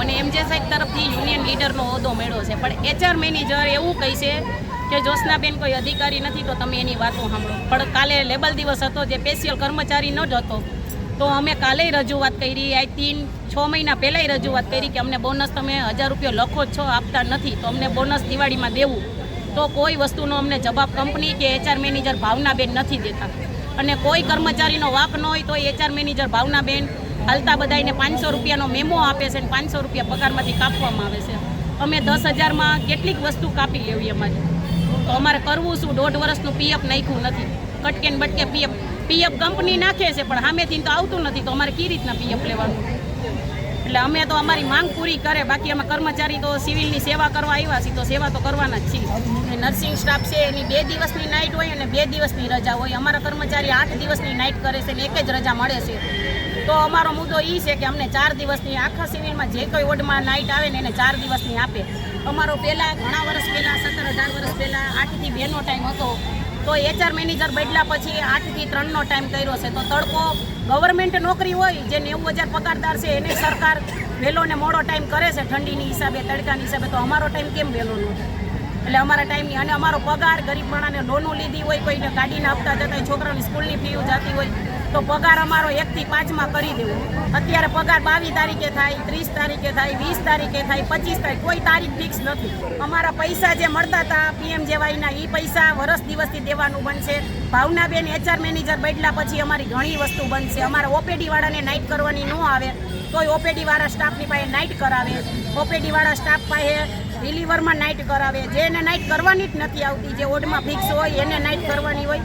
મને એમજે સાહેબ તરફથી યુનિયન લીડરનો હોદ્દો મળ્યો છે, પણ એચઆર મેનેજર એવું કહે છે કે જ્યોત્સનાબેન કોઈ અધિકારી નથી, તો તમે એની વાતો સાંભળો. પણ કાલે લેબલ દિવસ હતો, જે સ્પેશિયલ કર્મચારી ન જ હતો, તો અમે કાલે રજૂઆત કરી. આઈ થિંક 6 મહિના પહેલાંય રજૂઆત કરી કે અમને બોનસ તમે 1000 રૂપિયા લખો જ છો, આપતા નથી, તો અમને બોનસ દિવાળીમાં દેવું. તો કોઈ વસ્તુનો અમને જવાબ કંપની કે એચઆર મેનેજર ભાવનાબેન નથી દેતા. અને કોઈ કર્મચારીનો વાક ન હોય તો એચઆર મેનેજર ભાવનાબેન હાલતા બધાને 500 રૂપિયાનો મેમો આપે છે અને 500 રૂપિયા પગારમાંથી કાપવામાં આવે છે. અમે 10,000માં કેટલીક વસ્તુ કાપી લેવી અમારી, તો અમારે કરવું શું? 1.5 વર્ષનું પીએફ નાખ્યું નથી, કટકે ને બટકે પીએફ કંપની નાખે છે, પણ સામેથી તો આવતું નથી, તો અમારે કઈ રીતના પીએફ લેવાનું? એટલે અમે તો અમારી માંગ પૂરી કરે, બાકી અમે કર્મચારી તો સિવિલની સેવા કરવા આવ્યા છીએ, તો સેવા તો કરવાના જ છીએ. નર્સિંગ સ્ટાફ છે એની 2 દિવસની નાઇટ હોય અને 2 દિવસની રજા હોય. અમારા કર્મચારી 8 દિવસની નાઇટ કરે છે અને 1 જ રજા મળે છે. તો અમારો મુદ્દો એ છે કે અમને 4 દિવસની આખા સિવિલમાં જે કોઈ વોર્ડમાં નાઇટ આવે ને એને 4 દિવસની આપે. અમારો પહેલાં ઘણા વર્ષ પહેલાં 17-18 વર્ષ પહેલાં 8 થી 2નો ટાઈમ હતો, તો એચઆર મેનેજર બદલ્યા પછી 8 થી 3નો ટાઈમ કર્યો છે. તો તડકો ગવર્મેન્ટ નોકરી હોય, જે 90,000 પગારદાર છે, એને સરકાર વહેલો ને મોડો ટાઈમ કરે છે ઠંડીની હિસાબે, તડકાની હિસાબે, તો અમારો ટાઈમ કેમ વહેલો ન થાય? એટલે અમારા ટાઈમની અને અમારો પગાર ગરીબ માણસને લોનો લીધી હોય, કોઈને ગાડીના હપ્તા જતા હોય, છોકરાની સ્કૂલની ફી જતી હોય, તો પગાર અમારો 1 થી 5માં કરી દેવો. અત્યારે પગાર 22 તારીખે થાય, 30 તારીખે થાય, 20 તારીખે થાય, 25 તારીખ, કોઈ તારીખ ફિક્સ નથી. અમારા પૈસા જે મળતા હતા પીએમજેવાયના, એ પૈસા વર્ષ દિવસથી દેવાનું બનશે. ભાવનાબેન એચઆર મેનેજર બદલ્યા પછી અમારી ઘણી વસ્તુ બનશે. અમારા ઓપીડી વાળાને નાઇટ કરવાની ન આવે, તોય ઓપીડી વાળા સ્ટાફની પાસે નાઇટ કરાવે, ઓપીડી વાળા સ્ટાફ પાસે રિલીવરમાં નાઇટ કરાવે. જેને નાઇટ કરવાની જ નથી આવતી, જે વોર્ડમાં ફિક્સ હોય એને નાઇટ કરવાની હોય,